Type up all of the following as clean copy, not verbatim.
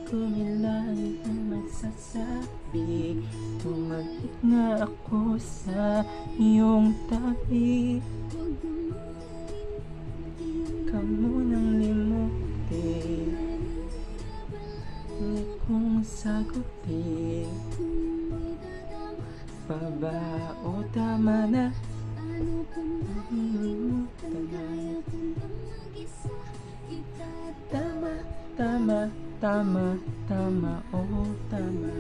Kumilang ang magsasabi, tumagit na ako sa iyong tabi. Kamu nang limutin, hindi kong sagutin. Baba o tama na? Tama, tama, tama, oh tama.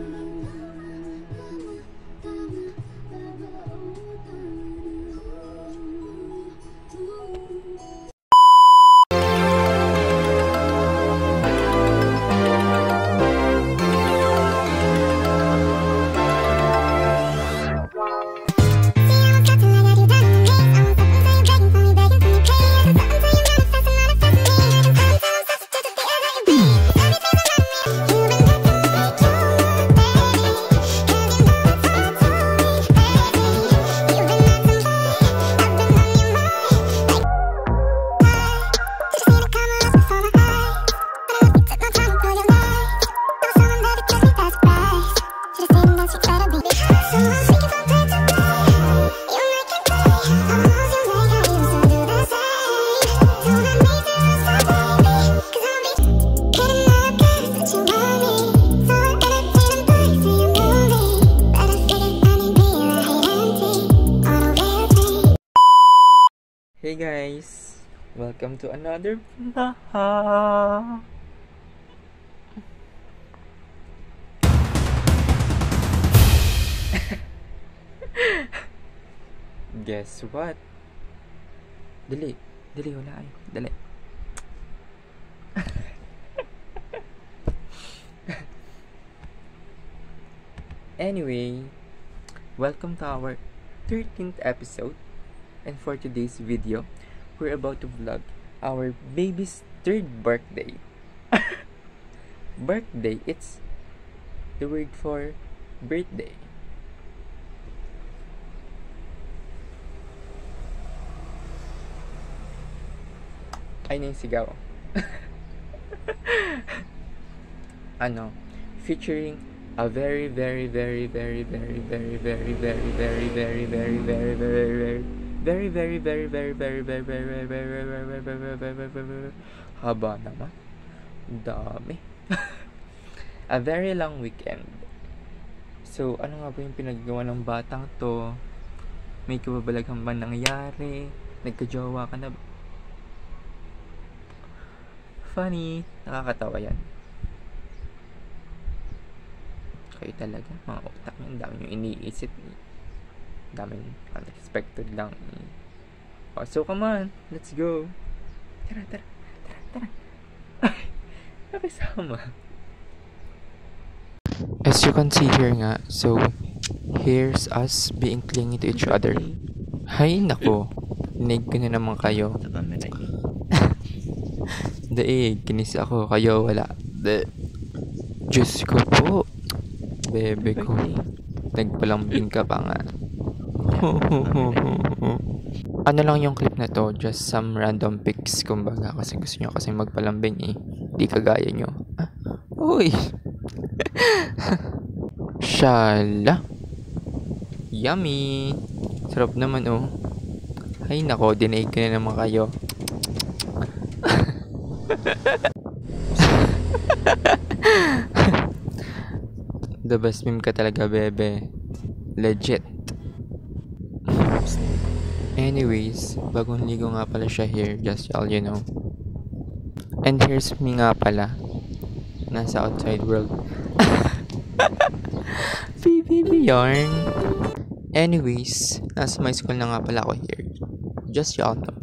Hey guys, welcome to another vlog. Guess what? Dali, wala kayo. Dali. Anyway, welcome to our 13th episode. And for today's video, we're about to vlog our baby's 3rd birthday. Birthday, it's the word for birthday. Ay na yung sigaw. Featuring a very haba naman. Dami. A very long weekend. So, ano nga ba yung pinaggawa ng batang to? May kababalaghang ba nangyari? Nagkajowa ka na ba? Funny. Nakakatawa yan. Kayo talaga, mga utak nyo, ang dami nyo iniisip. Daming unexpected lang. Oh, so come on, let's go. Tara. Ay, nakisama. As you can see here nga, so here's us being clingy to each other. Hay nako, nig ko na naman kayo. Daig, kinis ako, kayo wala. Diyos ko po, bebe ko, nagpalambing ka pa nga. Ano lang yung clip na to, just some random pics kumbaga, kasi gusto nyo kasi magpalambing di kagaya nyo. Uy. Shala. Yummy. Sarap naman Ay nako, dinaig ka na naman kayo. The best meme ka talaga, bebe. Legit. Anyways, bagong ligo nga pala siya here, just all you know. And here's me nga pala. Nasa outside world. Baby yarn. Anyways, nasa my school na nga pala ako here. Just y'all know.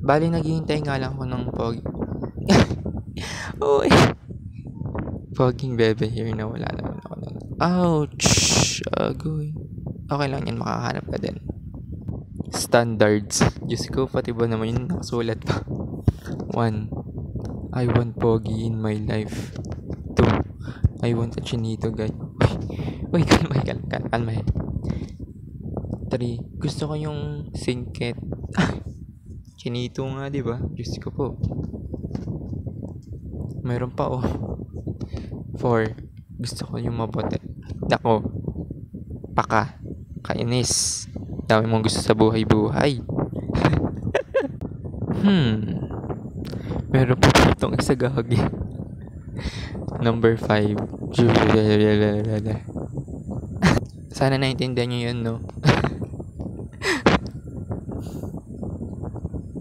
Bali, naghihintay nga lang ako ng Uy. Poging bebe here na wala naman ako nun. Ouch! Agoy. Okay lang yan, makakahanap ka din. Standards. Diyos ko, pati ba naman yun nakasulat pa. 1. I want pogi in my life. 2. I want a chinito guy. Uy, kalma. 3. Gusto ko yung singket. Chinito nga, diba? Diyos ko po. Meron pa oh. 4. Gusto ko yung mabote. Nako. Paka. Kainis. Dami mong gusto sa buhay-buhay. Meron pa itong isa gagi. Number 5. Sana naintindihan nyo yun, no?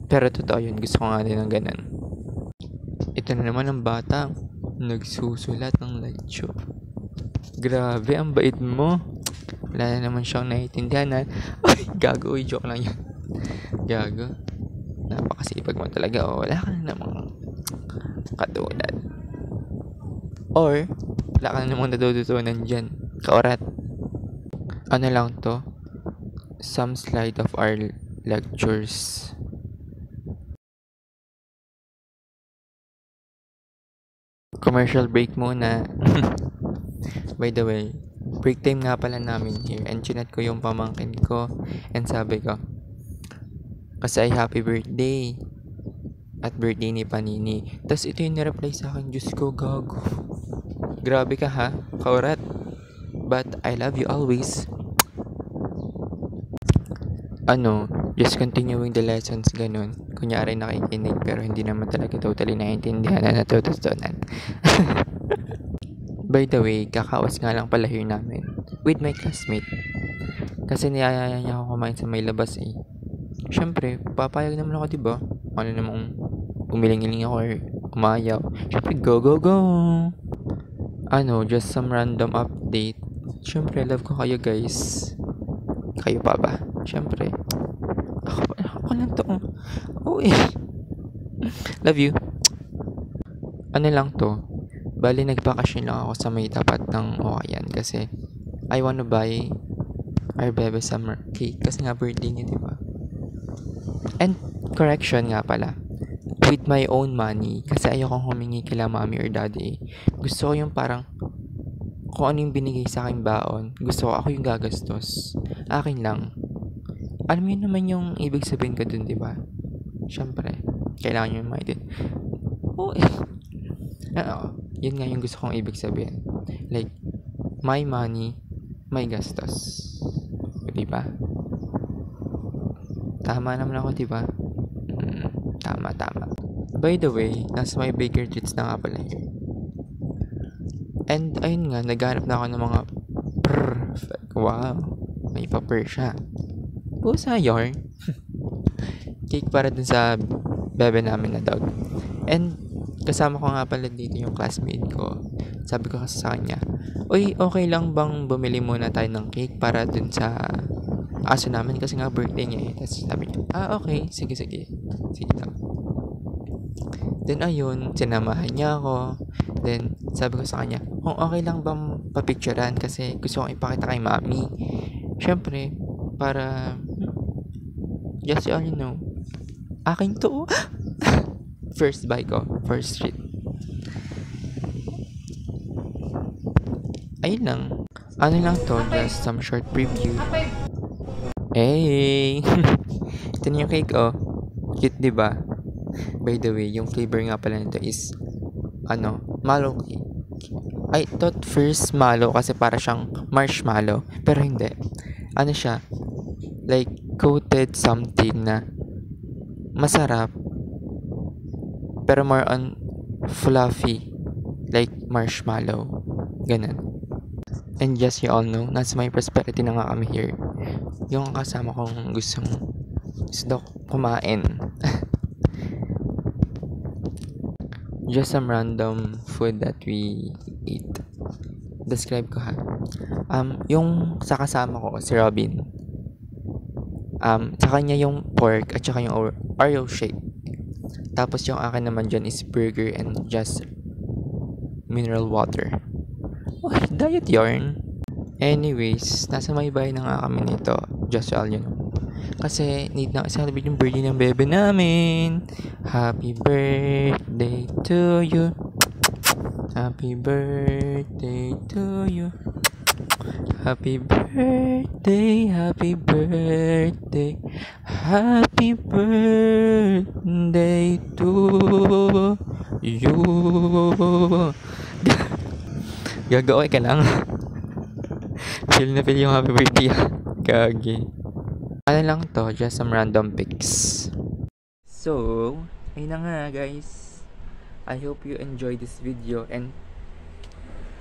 Pero totoo yun. Gusto ko nga din ng ganun. Ito na naman ang batang nagsusulat ng lecture. Grabe, ang bait mo. Wala na naman siyang naiintindihan. Ay, gago. Uy, joke lang yun. Gago. Napakasipag mo talaga. O, wala ka na namang katulad. Or, wala ka na namang natututunan dyan. Kaorat. Ano lang to? Some slide of our lectures. Commercial break muna. By the way, break time nga pala namin here. And chinat ko yung pamangkin ko. And sabi ko, kasi ay happy birthday. At birthday ni Panini. Tapos ito yung nireply sa akin. Diyos ko, gago. Grabe ka ha, kaurat. But I love you always. Just continuing the lessons, ganun. Kunyari nakikinig pero hindi naman talaga totally naiintindihan na natututunan. By the way, kakawas nga lang pala here namin with my classmate. Kasi niyayaya niya ako kumain sa may labas eh. Siyempre, papayag naman ako, diba? Ano namang umiling-iling ako or umayaw. Siyempre, go, go, go! Just some random update. Siyempre, love ko kayo guys. Kayo pa ba? Siyempre. Ako lang to. Oh eh. Love you. Ano lang to? Bali, nagbakasyon lang ako sa may tapat ng Oayan kasi I wanna buy our bebe summer cake kasi nga birthday niya, diba? And correction nga pala, with my own money kasi ayokong humingi kila mommy or daddy. Gusto ko yung parang kung ano yung binigay sa aking baon, gusto ko ako yung gagastos. Akin lang. Alam mo yun naman yung ibig sabihin ko dun, diba? Siyempre, kailangan nyo yung mind. Oh, yun nga yung gusto kong ibig sabihin. Like, my money, my gastos. Diba? Tama naman ako, diba? Tama. By the way, nasa my baker treats na nga pala here. And ayun nga, naghanap na ako ng mga perfect. Wow, may pa-purr siya. Pusa yarn. Cake para dun sa bebe namin na dog. And kasama ko nga pala dito yung classmate ko. Sabi ko kasi sa kanya, uy, okay lang bang bumili muna tayo ng cake para dun sa aso namin kasi nga birthday niya eh. Tapos sabi niya, okay, sige daw. Then ayun, sinamahan niya ako. Then sabi ko sa kanya, kung okay lang bang papicturean kasi gusto kong ipakita kay mami. Syempre, para just so you know, akin to. First buy ko, first treat. Ayun lang. Ano lang to, just some short preview. Hey! Ito na yung cake, oh. Cute, diba? By the way, yung flavor nga pala nito is, mallow cake. I thought first mallow kasi para siyang marshmallow. Pero hindi. Ano siya? Like, coated something na masarap. Pero more on fluffy. Like marshmallow. Ganun. And just you all know, nasa may prosperity na nga kami here. Yung kasama kong gusto kumain. Just some random food that we eat. Describe ko ha. Yung sa kasama ko, si Robin. Sa kanya yung pork at saka yung Oreo shake. Tapos yung akin naman dyan is burger and just mineral water. Oh, diet yarn. Anyways, nasa may bahay na nga kami nito. Just all you know. Kasi need na celebrate yung birthday ng bebe namin. Happy birthday to you. Happy birthday to you. Happy birthday, happy birthday, happy birthday to Yo! Gaga, okay ka lang. Feel na feel yung happy birthday. Gagi. Ano lang to, just some random pics. So, ayun na nga guys. I hope you enjoyed this video and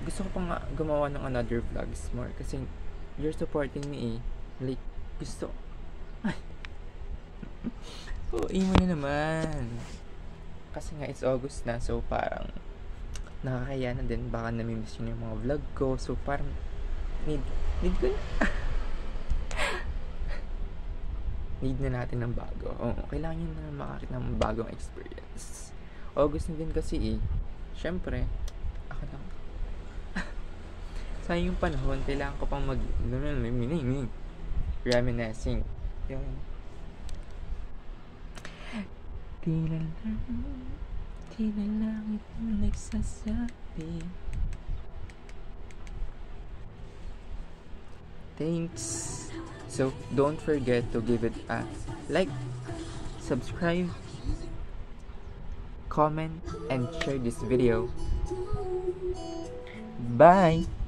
gusto ko pang gumawa ng another vlogs more kasi you're supporting me eh. Like, gusto. Ay. Oo, mo na naman. Kasi nga it's August na, so parang nakakaya na din, baka namimiss yun yung mga vlog ko, so parang need ko na need na natin ng bago. Kailangan nyo na makakita ng bagong experience. August na din kasi eh. Syempre, ako lang sa yung panahon, kailangan ko pang reminiscing yung tila langit mo nagsasabi thanks. So don't forget to give it a like, subscribe, comment, and share this video. Bye.